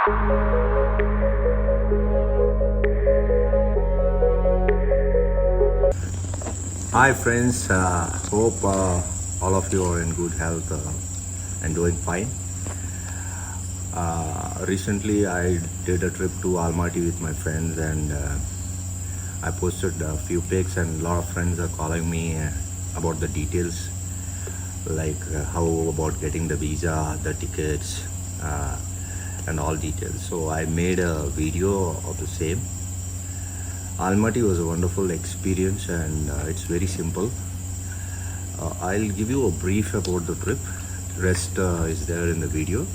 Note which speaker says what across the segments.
Speaker 1: Hi friends, hope all of you are in good health and doing fine. Recently I did a trip to Almaty with my friends, and I posted a few pics, and a lot of friends are calling me about the details, like how about getting the visa, the tickets, and all details. So I made a video of the same. Almaty was a wonderful experience, and it's very simple. I'll give you a brief about the trip. Rest is there in the video.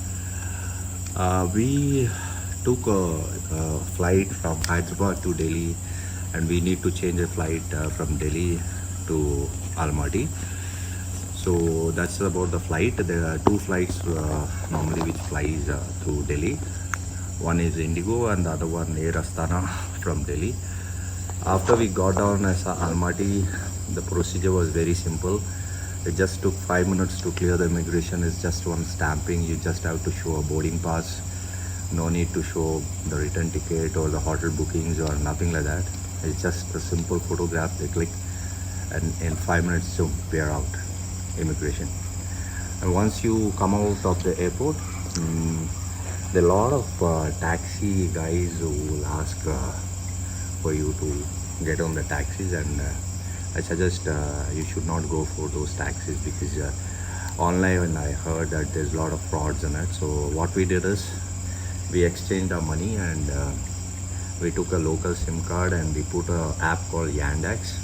Speaker 1: We took a flight from Hyderabad to Delhi, and we need to change a flight from Delhi to Almaty. So that's about the flight. There are two flights normally which flies through Delhi. One is Indigo and the other one Air Astana from Delhi. After we got down as Almaty, the procedure was very simple. It just took 5 minutes to clear the immigration. It's just one stamping. You just have to show a boarding pass. No need to show the return ticket or the hotel bookings or nothing like that. It's just a simple photograph they click, and in 5 minutes we are out immigration. And once you come out of the airport, there are a lot of taxi guys who will ask for you to get on the taxis, and I suggest you should not go for those taxis, because online I heard that there's a lot of frauds in it. So what we did is we exchanged our money, and we took a local SIM card, and we put an app called Yandex.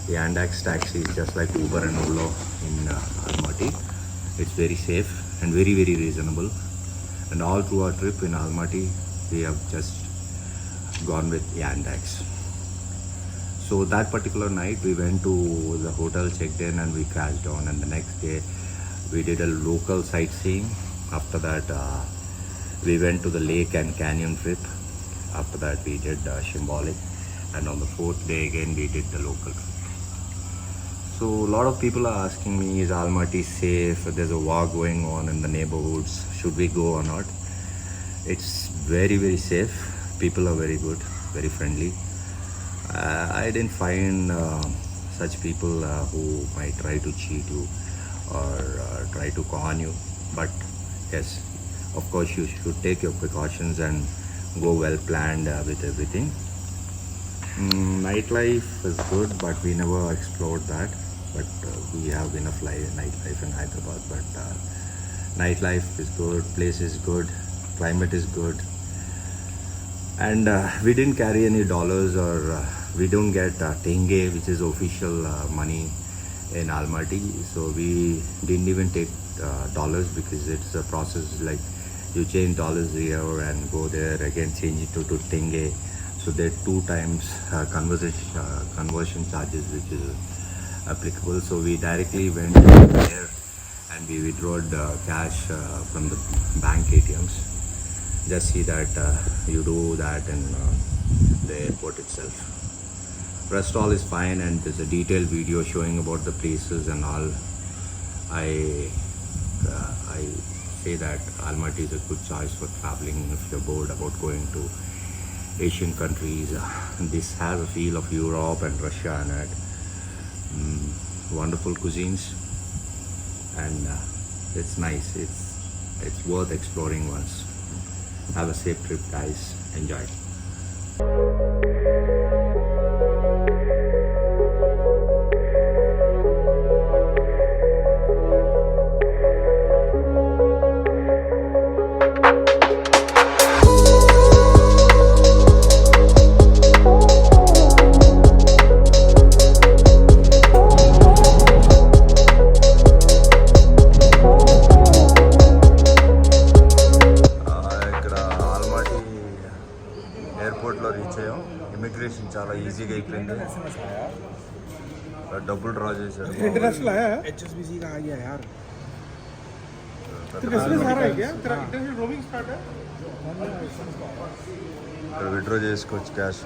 Speaker 1: Yandex taxi is just like Uber and Ola in Almaty. It's very safe and very reasonable. And all through our trip in Almaty, we have just gone with Yandex. So that particular night we went to the hotel, checked in, and we crashed down. And the next day we did a local sightseeing. After that we went to the lake and canyon trip. After that we did Shambolic, and on the fourth day again we did the local trip. So a lot of people are asking me, is Almaty safe? There's a war going on in the neighborhoods, should we go or not? It's very safe. People are very good, very friendly. I didn't find such people who might try to cheat you or try to con you. But yes, of course you should take your precautions and go well planned with everything. Nightlife is good, but we never explored that. But we have enough nightlife in Hyderabad. But nightlife is good, place is good, climate is good. And we didn't carry any dollars, or we don't get tenge, which is official money in Almaty. So we didn't even take dollars, because it's a process like you change dollars here and go there again, change it to tenge. So there are 2 times conversion charges which is applicable. So we directly went there and we withdrew cash from the bank ATMs. Just see that you do that in the airport itself. Rest all is fine, and there's a detailed video showing about the places and all. I say that Almaty is a good choice for traveling if you're bored about going to Asian countries. This has a feel of Europe and Russia in it. Wonderful cuisines, and it's nice. It's worth exploring once. Have a safe trip, guys. Enjoy. ఎయిర్పోర్ట్లో reach అయ్యాం. Immigration చాలా ఈజీగా అయిపోయింది. డబ్బులు draw చేశారు. ఇక్కడ withdraw చేసుకోవచ్చు cash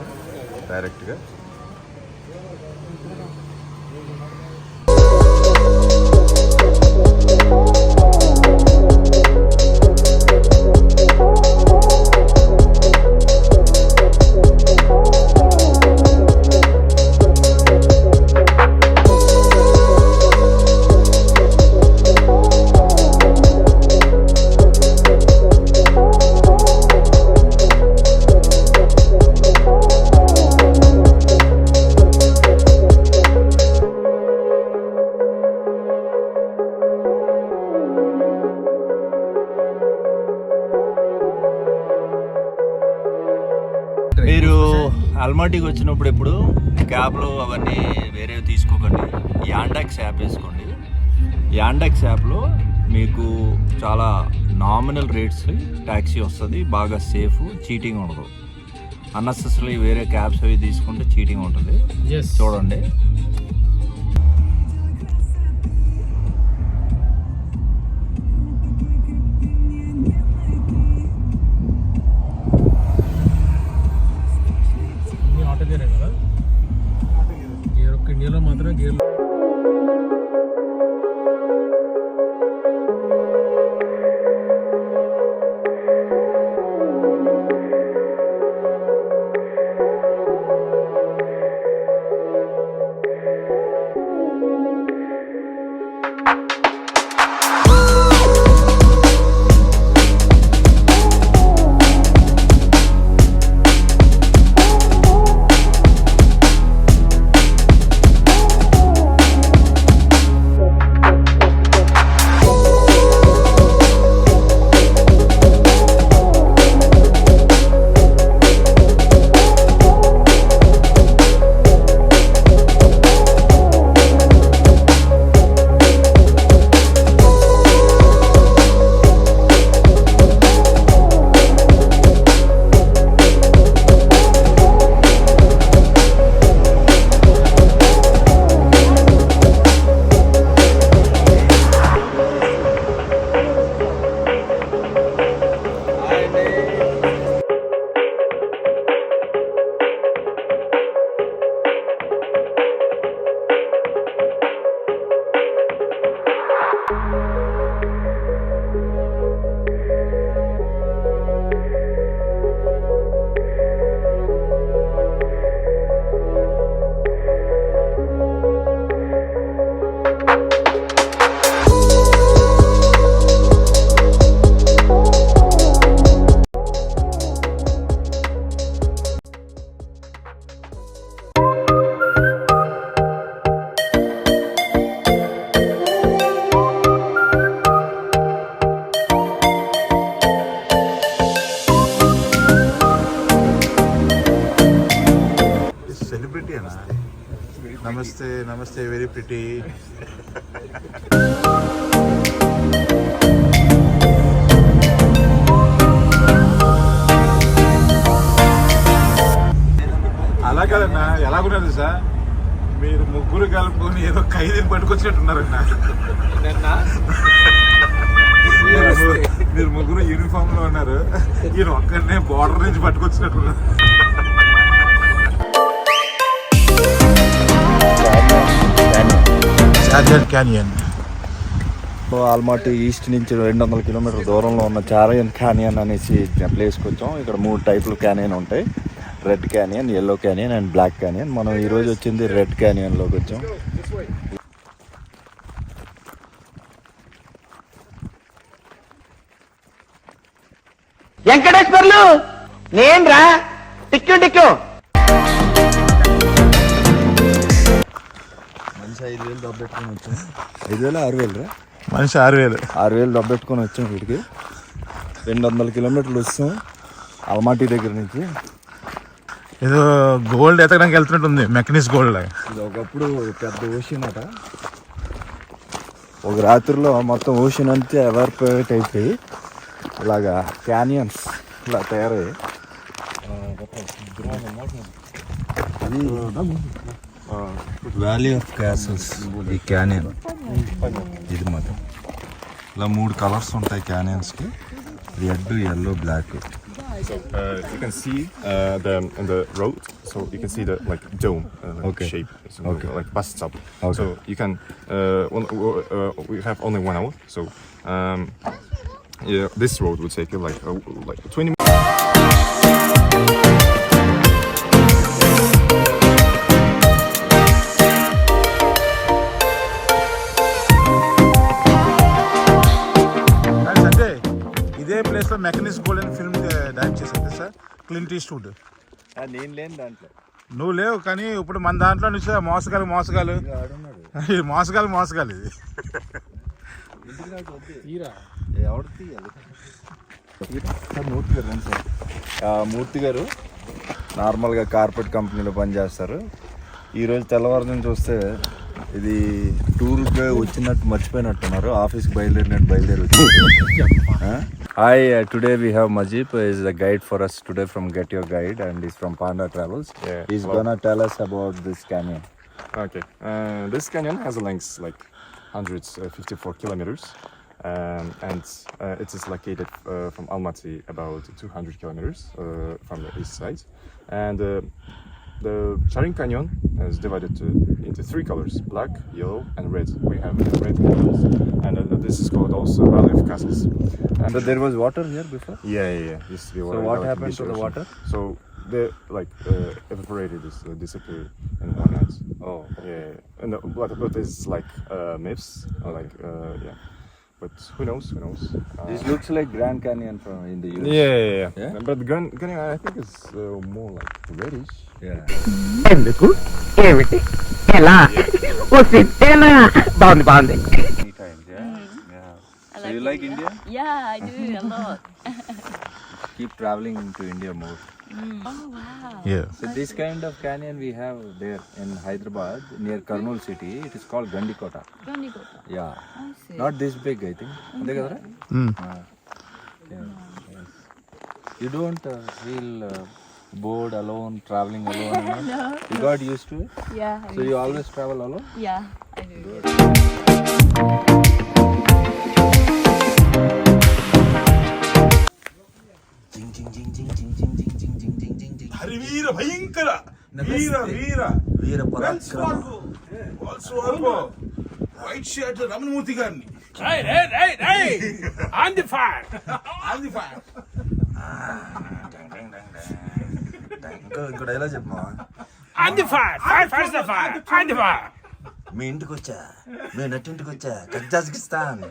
Speaker 1: డైరెక్ట్గా.
Speaker 2: అల్మాటీకి వచ్చినప్పుడు ఎప్పుడు క్యాబ్లో అవన్నీ వేరే తీసుకోకండి. యాండాక్స్ యాప్ వేసుకోండి. యాండాక్స్ యాప్లో మీకు చాలా నామినల్ రేట్స్ ట్యాక్సీ వస్తుంది, బాగా సేఫ్, చీటింగ్ ఉండదు. అన్నెసెసరీ వేరే క్యాబ్స్ అవి తీసుకుంటే చీటింగ్ ఉంటుంది. చూడండి.
Speaker 3: ఆటో గేరే కదా, గేర్ ఒక్క ఇండియాలో మాత్రమే గేర్.
Speaker 4: నమస్తే నమస్తే, వెరీ ప్రిటీ. అలా కాదన్నా, ఎలాగున్నారు సార్ మీరు ముగ్గురు కలుపుకొని ఏదో ఖైదీని పట్టుకొచ్చినట్టున్నారన్నా. మీరు ముగ్గురు యూనిఫామ్ లో ఉన్నారు, ఈయన ఒక్కడనే బార్డర్ నుంచి పట్టుకొచ్చినట్టున్నారు. క్యానియన్
Speaker 2: ఆల్మాటీ ఈస్ట్ నుంచి 200 కిలోమీటర్ దూరంలో ఉన్న చారయన్ క్యానియన్ అనేసి ప్లేస్కి వచ్చాం. ఇక్కడ 3 టైపులు క్యానియన్ ఉంటాయి. Red canyon, yellow canyon and black canyon. మనం ఈరోజు వచ్చింది రెడ్ క్యానియన్లోకి వచ్చాం.
Speaker 5: వెంకటేశ్వర్లు నేను రా, టిక్కు టిక్కు.
Speaker 2: మనిషి 5,000 దబ్బెట్టుకొని వచ్చాం. 5,000 6,000 రా?
Speaker 4: మనిషి 6,000
Speaker 2: 6,000 దబ్బెట్టుకొని వచ్చాం. వీటికి 200 కిలోమీటర్లు వస్తాం అల్మాటీ దగ్గర నుంచి.
Speaker 4: ఏదో గోల్డ్ ఎతకడానికి వెళ్తున్నట్టుంది, మెకనిస్ గోల్డ్.
Speaker 2: ఇది ఒకప్పుడు పెద్ద ఓషన్ అట. ఒక రాత్రిలో మొత్తం ఓషన్ అంతా ఎవాపరేట్ అయిపోయి ఇలాగా క్యానియన్స్ ఇలా తయారయ్యాయి. వ్యాలీ ఆఫ్ క్యాసల్స్ ఈ క్యానియన్. ఇది మాత్రం ఇలా 3 కలర్స్ ఉంటాయి క్యానియన్స్కి, red, yellow, black.
Speaker 6: So you can see in the road, so you can see the like dome shape, so, like bus stop. So you can we have only 1 hour, so yeah, this road would take you like 20 minutes.
Speaker 4: ఇదే place లో మెకనిస్ gold film direct చేశారు sir, Clint Eastwood.
Speaker 2: నేను లేని దాంట్లో.
Speaker 4: నువ్వు లేవు, కానీ ఇప్పుడు మన దాంట్లో నుంచి మోసగాలు ఇది.
Speaker 2: మూర్తి గారు నార్మల్గా కార్పెట్ కంపెనీలో పనిచేస్తారు. ఈరోజు తెల్లవారు నుంచి చూస్తే ఇది టూర్కి వచ్చినట్టు మర్చిపోయినట్టున్నారు. ఆఫీస్కి బయలుదేరి వచ్చి hi, today we have Majib is the guide for us today from Get Your Guide and he's from Panda Travels.
Speaker 6: Yeah,
Speaker 2: He's
Speaker 6: well-
Speaker 2: gonna tell us about this canyon.
Speaker 6: Okay. This canyon has a length like 154 kilometers. And it is located from Almaty about 200 kilometers from the east side. And the Charing Canyon is divided into three colors: black, yellow, and red. We have red canyons, and this is called also Valley of Castles. And
Speaker 2: So there was water here before?
Speaker 6: yeah. This is the water.
Speaker 2: what
Speaker 6: like
Speaker 2: happened
Speaker 6: this
Speaker 2: to the
Speaker 6: ocean.
Speaker 2: water?
Speaker 6: So they evaporated, disappeared in one night.
Speaker 2: Oh,
Speaker 6: Yeah, and but it's like myths, yeah. But who knows?
Speaker 2: this looks like Grand Canyon from in the US.
Speaker 6: Yeah.
Speaker 2: Yeah?
Speaker 6: But the Canyon, I think, is more like reddish.
Speaker 2: Yeah.
Speaker 5: ఎందుకు ఏమిటి ఎలా ఓ సిద్ధేనా బాగుంది
Speaker 2: Many times, yeah. So you like India?
Speaker 7: Yeah, I do a lot.
Speaker 2: Keep traveling to India more.
Speaker 7: Oh wow.
Speaker 2: Yeah. So this kind of canyon we have there in Hyderabad near Kurnool city. It is called Gandikota.
Speaker 7: Gandikota.
Speaker 2: Yeah.
Speaker 7: I see.
Speaker 2: Not this big, I think. Ante kadara? Yeah. Yes. You don't feel bored alone, traveling alone?
Speaker 7: No.
Speaker 2: You got used to it?
Speaker 7: Yeah.
Speaker 2: So you always travel alone?
Speaker 7: Yeah, I do.
Speaker 4: హరివీర భయంకర వీర వీర
Speaker 2: వీర
Speaker 4: white shirt Ramanamurthy గారిని
Speaker 3: on the fire.
Speaker 2: ఇంకో dialogue చెప్పమా.
Speaker 3: On the fire. Fire first the fire. On the fire.
Speaker 2: మీ ఇంటికి వచ్చా, మీ నట్టింటికి వచ్చా, కగ్జాజ్కిస్తాన్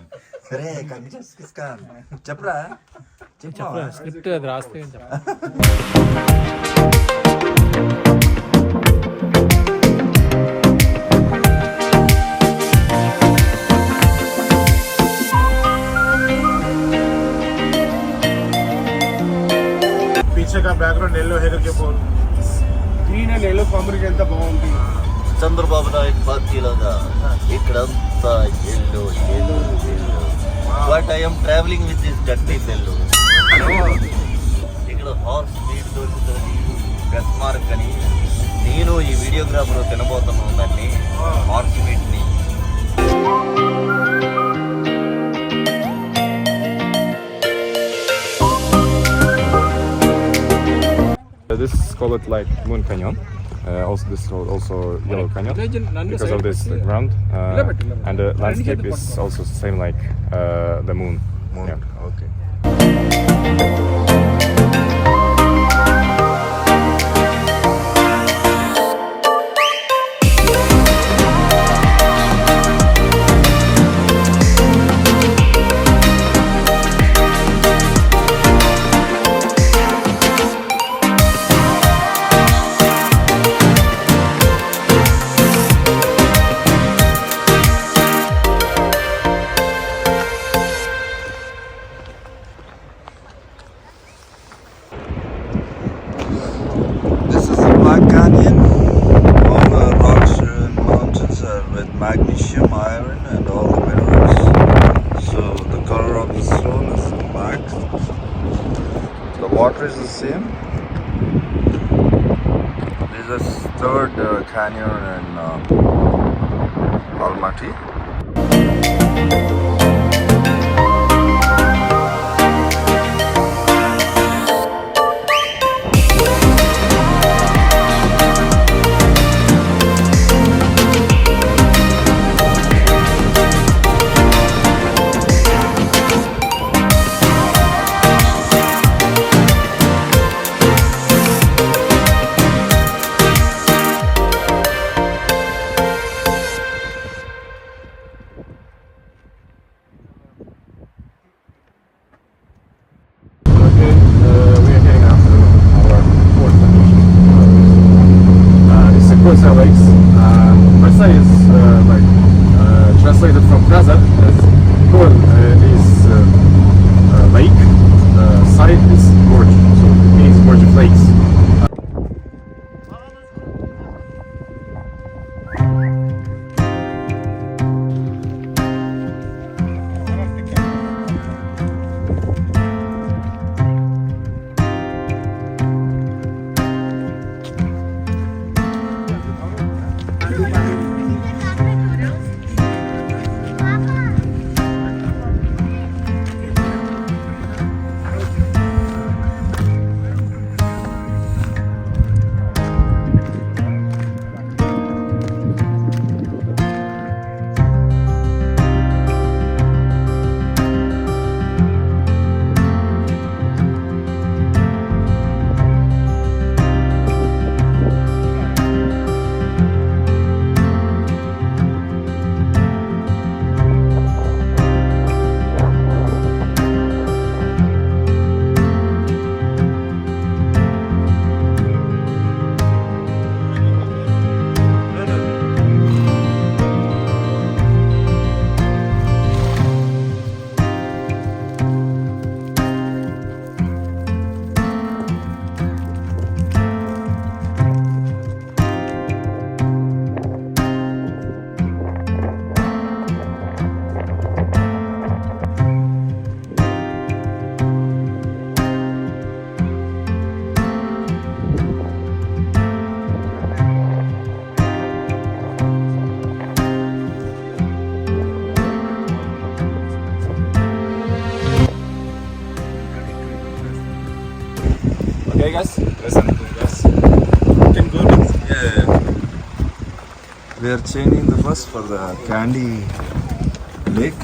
Speaker 2: రే కగ్జాజ్కిస్తాన్ చెప్పరా చెప్పరా.
Speaker 3: స్క్రిప్ట్ అది రాస్తే
Speaker 4: पीछे का बैकग्राउंड येलो है करके बोल
Speaker 3: గ్రీన్ అండ్ ఎల్లో కాంబినేషన్ ఎంత బాగుంది.
Speaker 8: చంద్రబాబు నాయుడు పార్టీలోగా ఇక్కడంతా yellow yellow yellow but I'm travelling with this dirty bell. ఇక్కడ హార్స్ మీట్ దొరుకుతుంది, బెస్ట్ మార్క్ అని. నేను ఈ వీడియోగ్రాఫర్ తినబోతున్నాను దాన్ని, horse మీట్ని.
Speaker 6: This is called like Moon Canyon. Also, this is also Yellow Canyon because of this ground. And the landscape is also same like the moon. Yeah.
Speaker 2: Okay. This is the Black Canyon. All the rocks and mountains are with magnesium, iron, and all the minerals. So the color of the stone is black. The water is the same. This is the third canyon in Almaty.
Speaker 6: Okay, guys, listen, guys. Can go to
Speaker 2: We are changing the bus for the Candy Lake.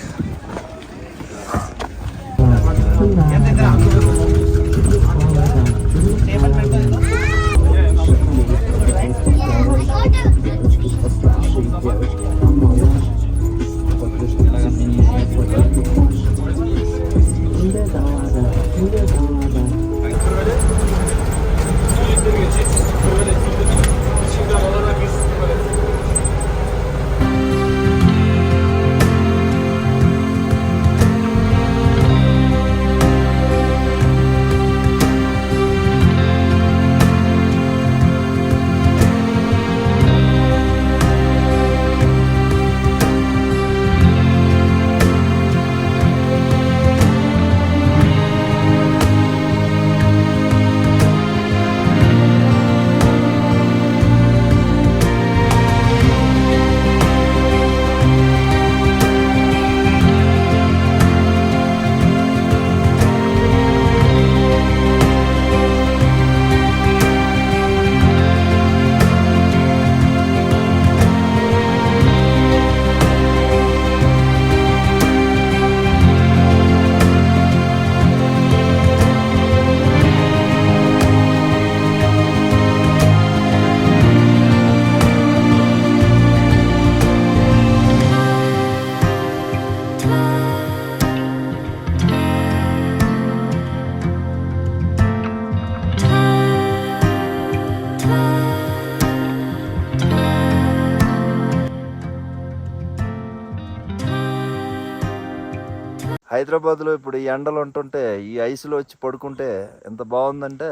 Speaker 2: హైదరాబాద్లో ఇప్పుడు ఈ ఎండలు ఉంటుంటే ఈ ఐస్లో వచ్చి పడుకుంటే ఎంత బాగుందంటే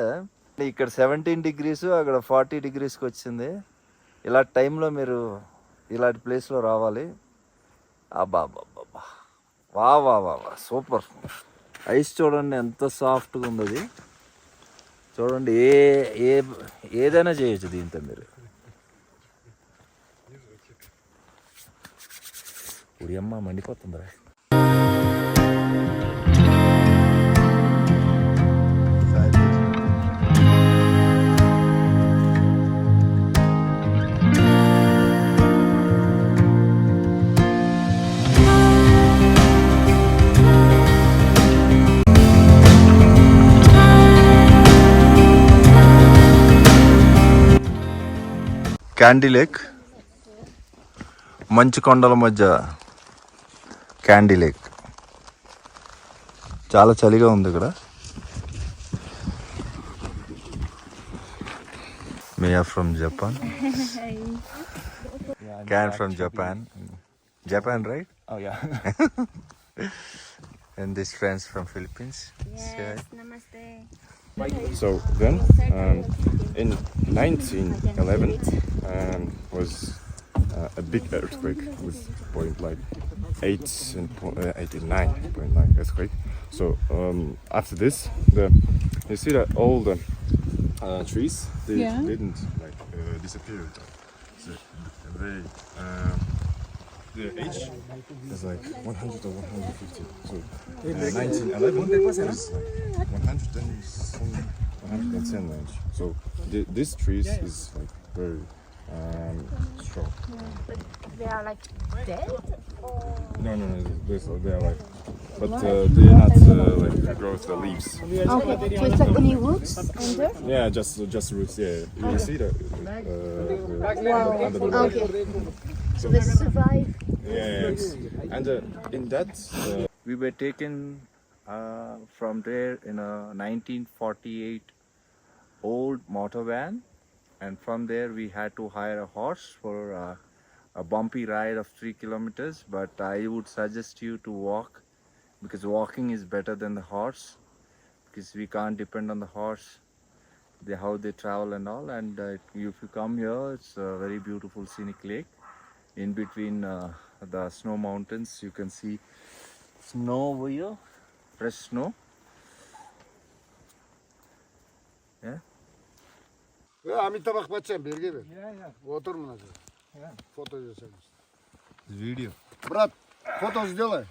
Speaker 2: ఇక్కడ 17 degrees అక్కడ 40 degreesకి వచ్చింది. ఇలాంటి టైంలో మీరు ఇలాంటి ప్లేస్లో రావాలి. అబ్బా వా వా వా వా సూపర్. ఐస్ చూడండి ఎంత సాఫ్ట్గా ఉంది అది. చూడండి ఏదైనా చేయొచ్చు దీంతో మీరు. ఉడియమ్మ మండిపోతుందిరా. క్యాండీ లేక్, మంచు కొండల మధ్య క్యాండీ లేక్. చాలా చలిగా ఉంది ఇక్కడ. Mia from Japan. Can from Japan. Japan, right?
Speaker 6: Oh yeah.
Speaker 2: And these friends from Philippines.
Speaker 7: Yes, namaste.
Speaker 6: So then, in 1911, was a big earthquake with point like 89.9 earthquake. So after this, you see that all the trees they didn't like disappear. So the age is like 100 or 150. So 1911 was like 110 range. So this trees is like very strong.
Speaker 7: But they are like dead?
Speaker 6: No, they are like, but they not like grow the leaves.
Speaker 7: Okay, so it's like any roots under?
Speaker 6: Yeah, just roots. Yeah, you see that under the
Speaker 7: Okay. So they survive?
Speaker 6: Yeah, and in that
Speaker 2: We were taken from there in a 1948 old motor van, and from there we had to hire a horse for a bumpy ride of 3 kilometers. But I would suggest you to walk, because walking is better than the horse, because we can't depend on the horse, how they travel and all. And if you come here, it's a very beautiful scenic lake. In between the snow mountains, you can see snow over here, fresh snow. Yeah.
Speaker 9: Amitabh Bachchan, belge ver. Otur münazir. Foto сделай.
Speaker 2: Video.
Speaker 9: Брат, фото сделай.